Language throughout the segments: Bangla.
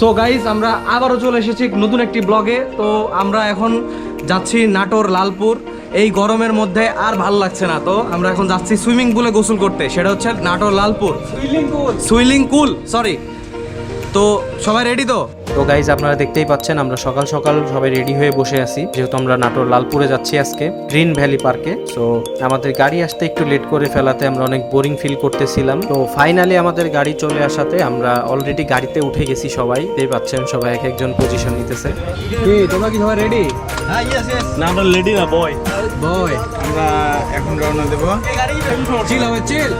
সো গাইজ আমরা আবারও চলে এসেছি নতুন একটি ব্লগে। তো আমরা এখন যাচ্ছি নাটোর লালপুর। এই গরমের মধ্যে আর ভালো লাগছে না, তো আমরা এখন যাচ্ছি সুইমিং পুলে গোসল করতে। সেটা হচ্ছে Natore Lalpur swimming pool, sorry. তো সবাই রেডি তো? তো গাইজ আপনারা দেখতেই পাচ্ছেন আমরা সকাল সকাল সবাই রেডি হয়ে বসে আছি, যেহেতু আমরা নাটোর লালপুরে যাচ্ছি আজকে গ্রিন ভ্যালি পার্কে। সো আমাদের গাড়ি আসতে একটু লেট করে ফেলাতে আমরা অনেক বোরিং ফিল করতেছিলাম। তো ফাইনালি আমাদের গাড়ি চলে আসাতে আমরা অলরেডি গাড়িতে উঠে গেছি। সবাই দেখতে পাচ্ছেন, সবাই এক একজন পজিশন নিতেছে। তোমরা কি সবাই রেডি? হ্যাঁ, না আমরা রেডি না বয়। আমরা এখন রওনা দেবো। চিল হবে, চিল।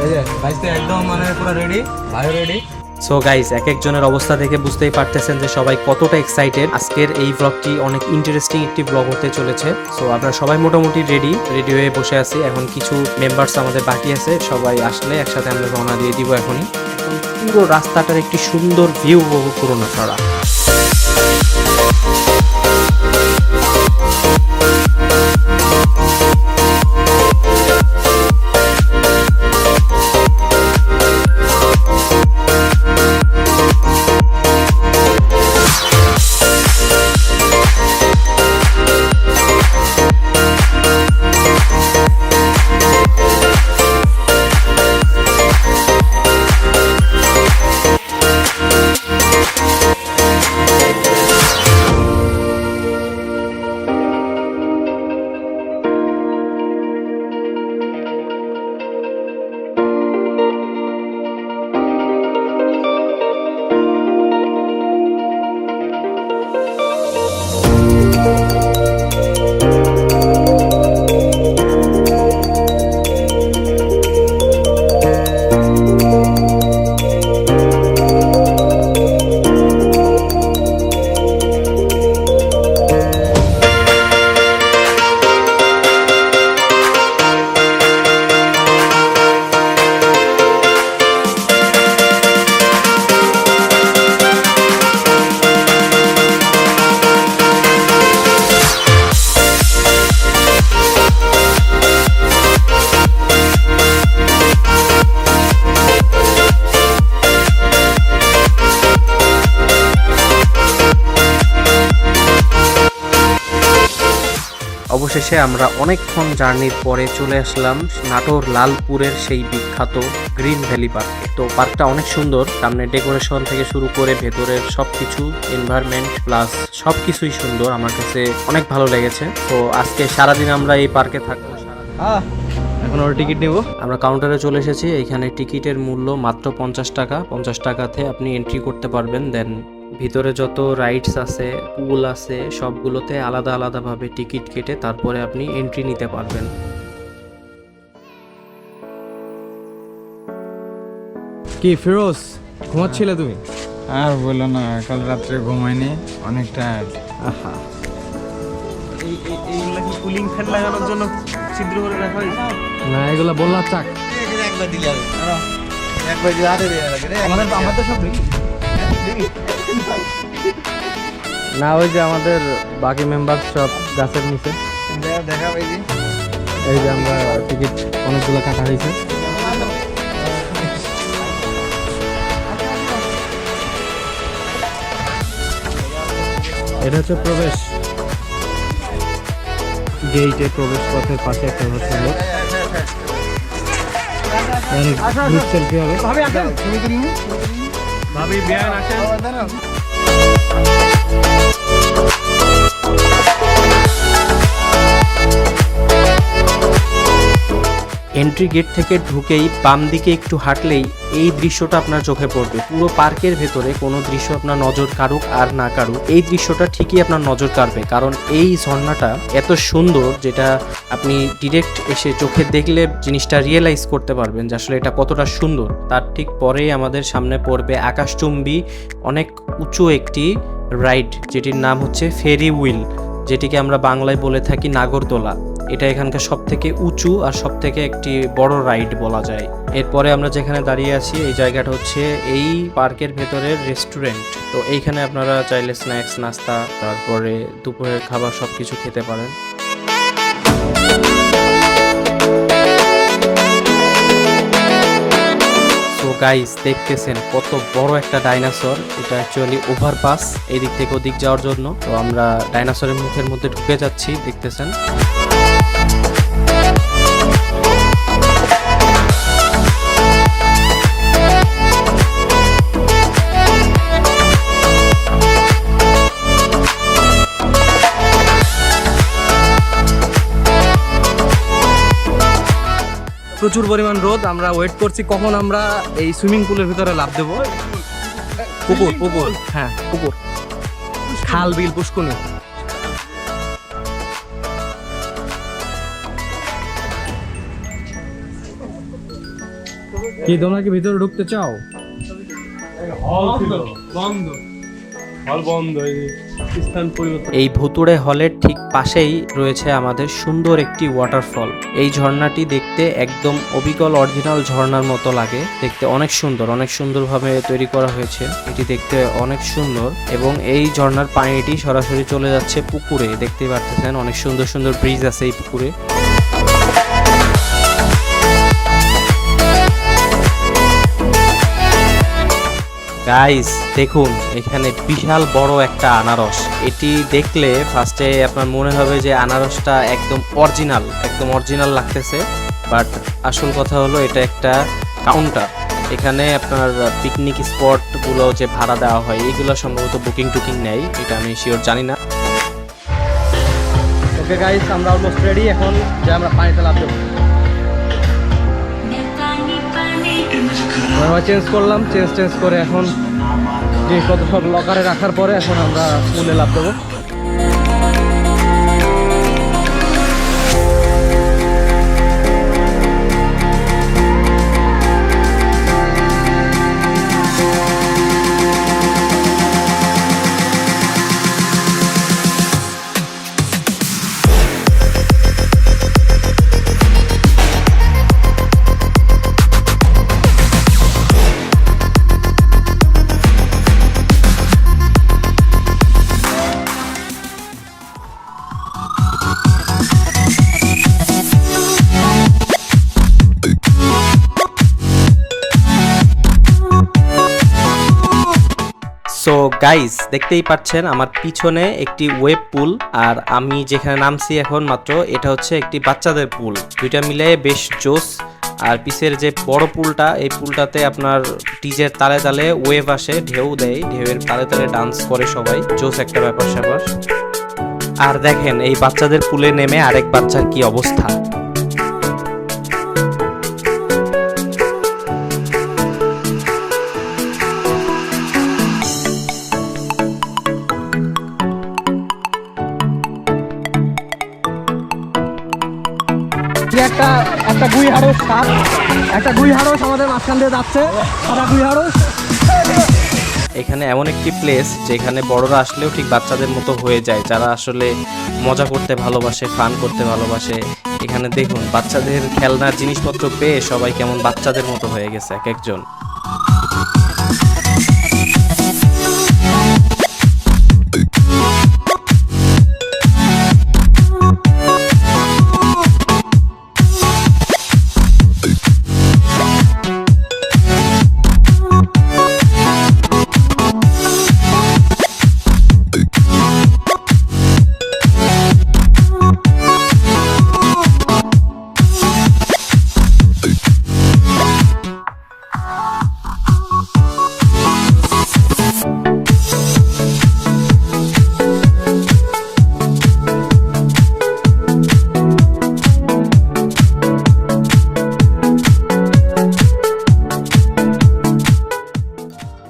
এই যে গাইজ তো একদম মানে পুরো রেডি, ভাই রেডি। সো গাইজ এক একজনের অবস্থা দেখে বুঝতেই পারতেছেন যে সবাই কতটা এক্সাইটেড। আজকের এই ব্লগটি অনেক ইন্টারেস্টিং একটি ব্লগ হতে চলেছে। সো আমরা সবাই মোটামুটি রেডি হয়ে বসে আছি। এখন কিছু মেম্বার্স আমাদের বাকি আছে, সবাই আসলে একসাথে আমরা রওনা দিয়ে দিব। এখনই পুরো রাস্তাটার একটি সুন্দর ভিউ উপভোগ করুন আপনারা। অবশেষে আমরা অনেকক্ষণ জার্নির পরে চলে আসলাম নাটোর লালপুরের সেই বিখ্যাত গ্রিন ভ্যালি পার্কে। তো পার্কটা অনেক সুন্দর, সামনে ডেকোরেশন থেকে শুরু করে ভেতরের সবকিছু, এনভায়রনমেন্ট প্লাস সবকিছুই সুন্দর। আমার কাছে অনেক ভালো লেগেছে। তো আজকে সারাদিন আমরা এই পার্কে থাকবো। এখন ওর টিকিট নেব। আমরা কাউন্টারে চলে এসেছি। এখানে টিকিটের মূল্য মাত্র 50 টাকা। 50 টাকাতে আপনি এন্ট্রি করতে পারবেন। দেন ভিতরে যত রাইডস আছে, পুল আছে, সবগুলোতে আলাদা আলাদাভাবে টিকিট কেটে তারপরে আপনি এন্ট্রি নিতে পারবেন। কি ফিরোজ, ঘুমাচ্ছিলে তুমি? আর বলো না, কাল রাত্রে ঘুমাইনি, অনেক টায়ার্ড। আহা, এইগুলা কি কুলিং ফ্যান লাগানোর জন্য ছিদ্র করে রাখা হয়েছে? না এগুলা বললাম চাক। একবার দিলে হবে, একবার দিলে হাতে দেওয়া লাগে। আমাদের সব না, ওই যে আমাদের বাকি মেম্বার সব গাছের নিচে। দেখা পাই যে এই যে আমরা টিকিট অনেকগুলো কাটা হয়েছে। এটা হচ্ছে প্রবেশ গেইটে, প্রবেশ পথের পাশে একটা ঘর সুন্দর গ্রুপ সেলফি হবে। ভাবি বিয়ান আসেন। এন্ট্রি গেট থেকে ঢুকেই বাম দিকে একটু হাঁটলেই এই দৃশ্যটা আপনার চোখে পড়বে। পুরো পার্কের ভেতরে কোনো দৃশ্য আপনার নজর কাড়ুক আর না কাড়ুক, এই দৃশ্যটা ঠিকই আপনার নজর কাড়বে। কারণ এই ঝর্ণাটা এত সুন্দর, যেটা আপনি ডিরেক্ট এসে চোখে দেখলে জিনিসটা রিয়েলাইজ করতে পারবেন যে আসলে এটা কতটা সুন্দর। তার ঠিক পরেই আমাদের সামনে পড়বে আকাশচুম্বী অনেক উঁচু একটি রাইড, যেটির নাম হচ্ছে ফেরি হুইল, যেটিকে আমরা বাংলায় বলে থাকি নাগরদোলা। এটা এখানকার সব থেকে উঁচু আর সব থেকে একটি বড় রাইড বলা যায়। এরপরে আমরা যেখানে দাঁড়িয়ে আছি এই জায়গাটা হচ্ছে এই পার্কের ভেতরের রেস্টুরেন্ট। তো এইখানে আপনারা চাইলে স্ন্যাক্স, নাস্তা, তারপরে দুপুরের খাবার সবকিছু খেতে পারেন। গাইস দেখতেছেন কত বড় একটা ডাইনোসর, এটা অ্যাকচুয়ালি ওভারপাস এই দিক থেকে ওদিক যাওয়ার জন্য। তো আমরা ডাইনোসরের মুখের মধ্যে ঢুকে যাচ্ছি, দেখতেছেন। প্রচুর পরিমাণ রোদ, আমরা ওয়েট করছি কখন আমরা এই সুইমিং পুলের ভিতরে লাফ দেবো। পুকুর পুকুর হ্যাঁ পুকুর, খাল বিল পুষ্কুনি। কি তোমরা কি ভিতরে ঢুকতে চাও? হল বন্ধ, স্থান পরিবর্তন। এই ভুতুড়ে হলের ঠিক পাশেই রয়েছে আমাদের সুন্দর একটি ওয়াটারফল। এই ঝর্ণাটি দেখতে একদম অবিকল অরিজিনাল ঝর্ণার মতো লাগে, দেখতে অনেক সুন্দর, অনেক সুন্দরভাবে তৈরি করা হয়েছে। এটি দেখতে অনেক সুন্দর এবং এই ঝর্ণার পানিটি সরাসরি চলে যাচ্ছে পুকুরে, দেখতেই পারতেছেন। অনেক সুন্দর সুন্দর ব্রিজ আছে এই পুকুরে। গাইস দেখুন, এখানে বিশাল বড় একটা আনারস। এটি দেখলে ফার্স্টে আপনার মনে হবে যে আনারসটা একদম অরিজিনাল লাগতেছে, বাট আসল কথা হলো এটা একটা কাউন্টার। এখানে আপনার পিকনিক স্পটগুলো যে ভাড়া দেওয়া হয় এগুলো সম্ভবত বুকিং নেয়, এটা আমি শিওর জানি না। ওকে গাইস, আমরা অলমোস্ট রেডি এখন যে আমরা পানিতে লাফ দেবো। আমরা চেঞ্জ করলাম, চেঞ্জ করে এখন জিনিসপত্র সব লকারে রাখার পরে এখন আমরা পুলে লাফ দেবো। সো গাইস দেখতেই পাচ্ছেন আমার পিছনে একটি ওয়েব পুল, আর আমি যেখানে নামছি এখন মাত্র, এটা হচ্ছে একটি বাচ্চাদের পুল। দুইটা মিলে বেশ জোস। আর পিছের যে বড় পুলটা, এই পুলটাতে আপনার ডিজের তালে তালে ওয়েভ আসে, ঢেউ দেয়, ঢেউয়ের তালে তালে ডান্স করে সবাই, জোস একটা ব্যাপার স্যাপার। আর দেখেন এই বাচ্চাদের পুলে নেমে আরেক বাচ্চার কি অবস্থা। একটা গুই হাড়স সাপ, একটা গুই হাড়স আমাদের মাঝখান দিয়ে যাচ্ছে, সাদা গুই হাড়স। এখানে এমন একটি প্লেস যেখানে বড়রা আসলেও ঠিক বাচ্চাদের মতো হয়ে যায়, যারা আসলে মজা করতে ভালোবাসে, ফান করতে ভালোবাসে। এখানে দেখুন বাচ্চাদের খেলনার জিনিসপত্র পেয়ে সবাই কেমন বাচ্চাদের মতো হয়ে গেছে এক একজন।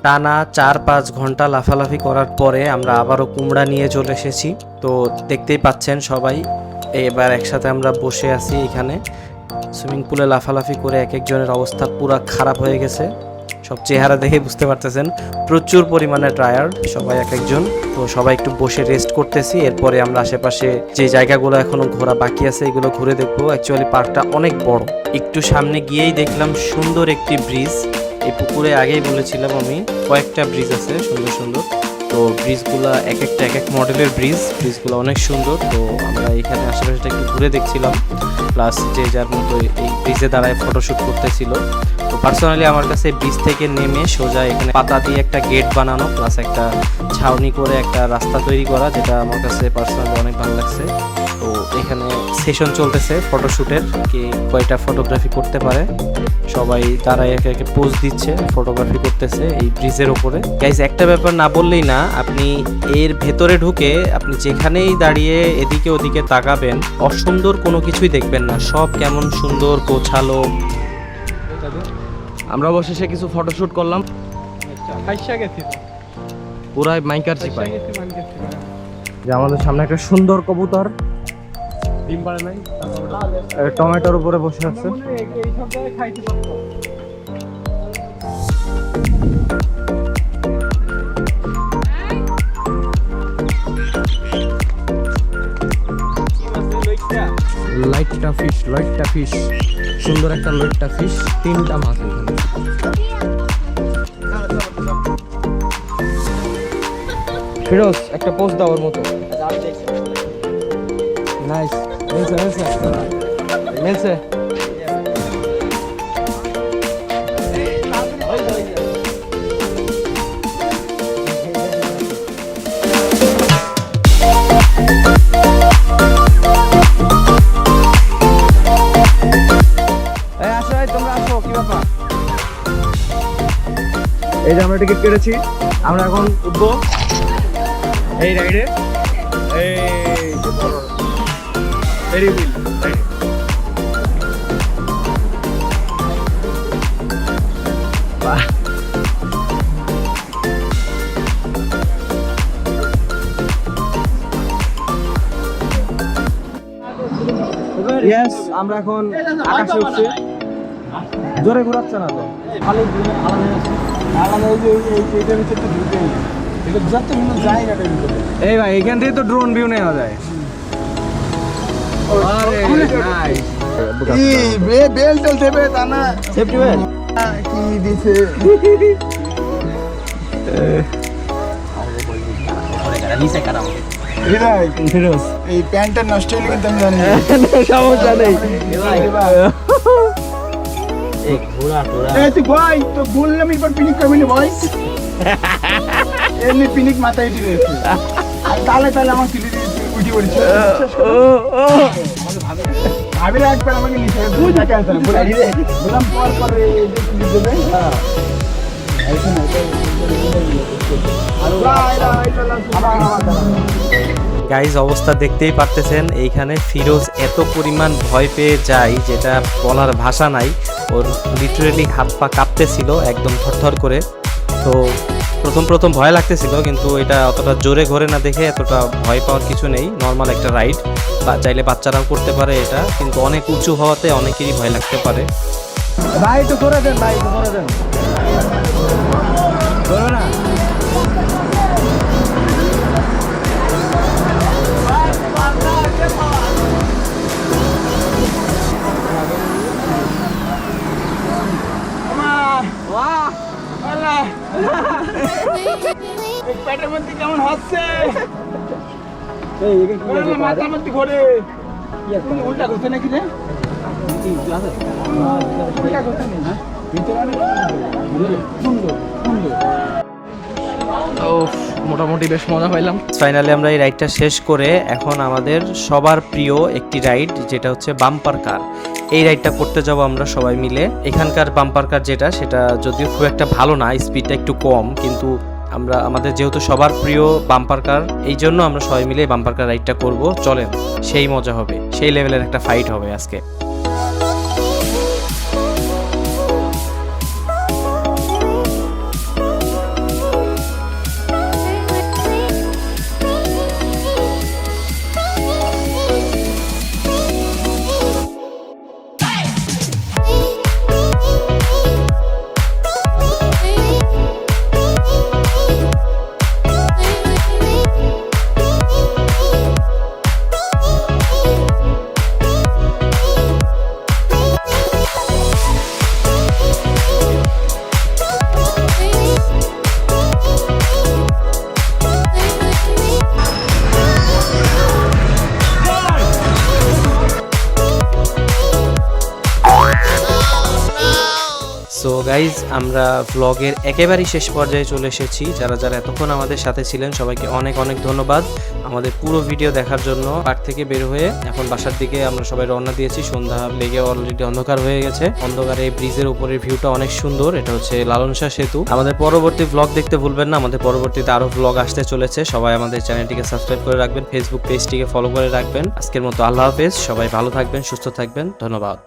টানা 4-5 ঘন্টা লাফালাফি করার পরে আমরা আবারও কুমড়া নিয়ে চলে এসেছি। তো দেখতেই পাচ্ছেন সবাই, এবার একসাথে আমরা বসে আছি এখানে সুইমিং পুলে লাফালাফি করে। এক একজনের অবস্থা পুরো খারাপ হয়ে গেছে, সব চেহারা দেখে বুঝতে পারতেছেন প্রচুর পরিমাণে টায়ার্ড সবাই এক একজন। তো সবাই একটু বসে রেস্ট করতেছি, এরপরে আমরা আশেপাশে যে জায়গাগুলো এখনো ঘোরা বাকি আছে এগুলো ঘুরে দেখবো। অ্যাকচুয়ালি পার্কটা অনেক বড়। একটু সামনে গিয়েই দেখলাম সুন্দর একটি ব্রিজ। এই পুকুরে আগেই বলেছিলাম আমি, কয়েকটা ব্রিজ আছে সুন্দর সুন্দর। তো ব্রিজগুলো এক এক মডেলের ব্রিজগুলো অনেক সুন্দর। তো আমরা এখানে আশেপাশে একটু ঘুরে দেখছিলাম, প্লাস যে যার মতো এই ব্রিজে দাঁড়ায় ফটোশ্যুট করতেছিল। তো পার্সোনালি আমার কাছে ব্রিজ থেকে নেমে সোজা এখানে পাতা দিয়ে একটা গেট বানানো প্লাস একটা ছাউনি করে একটা রাস্তা তৈরি করা, যেটা আমার কাছে পার্সোনালি অনেক ভালো লাগছে। তো এখানে সেশন চলতেছে ফটোশ্যুটের, কে কয়টা ফটোগ্রাফি করতে পারে, সবাই দাঁড়ায় একে একে পোজ দিচ্ছে, ফটোগ্রাফি করতেছে এই ব্রিজের ওপরে। গাইজ একটা ব্যাপার না বললেই না, আপনি এর ভেতরে ঢুকে আপনি যেখানেই দাঁড়িয়ে এদিকে ওদিকে তাকাবেন অসুন্দর কোনো কিছুই দেখবেন না, সব কেমন সুন্দর গোছালো। আমরা অবশেষে কিছু ফটোশুট করলাম, খাইসা গেছি তো। পুরাই মাইকার চিপাই। গেছি মান গেছি যে আমাদের সামনে একটা সুন্দর কবুতর ডিম পারে নাই টমেটোর উপরে বসে আছে। এই সব জায়গায় খাইতে পারতো। লাইটটা ফিশ, সুন্দর একটা লাইটটা ফিশ, 3টা মাছ এখানে। ফিরোজ একটা পোস্ট দেওয়ার মতো। নাইস, মিলছে। তোমরা আসো, কি ব্যাপার? এই যে আমরা টিকিট কেটেছি, আমরা এখন উঠবো এই রাইডে। ভেরি হুইল ইয়েস, আমরা এখন আকাশে উঠছি। জোরে ঘুরাচ্ছে না তো, ভালো এই ভাই, এখান থেকে তো ড্রোন ভিউ নেওয়া যায়। বেল টেল দেবে তা না, সেফটি বেল কি দিছে ফিরোজ, এই প্যান্টটা নষ্ট হইলে কিন্তু আমি জানি সমস্যা নেই। এই তুই ভাই তো বললাম এরপর পিনিক করবি না ভাই, এমনি পিনিক মাথায় উঠে গেছে। আর তাহলে আমার তুলে উঠি পড়েছে। ভাবি একবার আমাকে নিচে দেখে আসলাম, বললাম পর পরে দেবে। গাইজ অবস্থা দেখতেই পারতেছেন, এইখানে ফিরোজ এত পরিমাণ ভয় পেয়ে যায় যেটা বলার ভাষা নাই। ওর লিটারেলি হাত পা কাঁপতেছিল একদম থরথর করে। তো প্রথম ভয় লাগতেছিল, কিন্তু এটা অতটা জোরে ঘোরে না দেখে এতটা ভয় পাওয়ার কিছু নেই। নর্মাল একটা রাইড, চাইলে বাচ্চারাও করতে পারে এটা, কিন্তু অনেক উঁচু হওয়াতে অনেকেরই ভয় লাগতে পারে। ভাই একটু করে দেন, ভাই একটু করে দেন, করবে না? পেটের মধ্যে কেমন হচ্ছে, মাথার মধ্যে ঘোরে, উল্টা করছে নাকি রে? উল্টা করছে না, মোটামুটি বেশ মজা পাইলাম। ফাইনালি আমরা এই রাইডটা শেষ করে এখন আমাদের সবার প্রিয় একটি রাইড, যেটা হচ্ছে বাম্পার কার। এই রাইডটা করতে যাবো আমরা সবাই মিলে। এখানকার বাম্পার কার সেটা যদিও খুব একটা ভালো না, স্পিডটা একটু কম, কিন্তু আমাদের যেহেতু সবার প্রিয় বাম্পার কার, এই জন্য আমরা সবাই মিলে বাম্পার কার রাইডটা করব। চলেন, সেই মজা হবে, সেই লেভেলের একটা ফাইট হবে আজকে। গাইজ আমরা ভ্লগের একেবারেই শেষ পর্যায়ে চলে এসেছি। যারা যারা এতক্ষণ আমাদের সাথে ছিলেন সবাইকে অনেক অনেক ধন্যবাদ আমাদের পুরো ভিডিও দেখার জন্য। পার্ক থেকে বের হয়ে এখন বাসার দিকে আমরা সবাই রওনা দিয়েছি। সন্ধ্যা লেগে অলরেডি অন্ধকার হয়ে গেছে। অন্ধকারে এই ব্রিজের উপরের ভিউটা অনেক সুন্দর। এটা হচ্ছে লালন শাহ সেতু। আমাদের পরবর্তী ভ্লগ দেখতে ভুলবেন না। আমাদের পরবর্তীতে আরো ভ্লগ আসতে চলেছে। সবাই আমাদের চ্যানেলটিকে সাবস্ক্রাইব করে রাখবেন, ফেসবুক পেজটিকে ফলো করে রাখবেন। আজকের মতো আল্লাহ হাফেজ। সবাই ভালো থাকবেন, সুস্থ থাকবেন। ধন্যবাদ।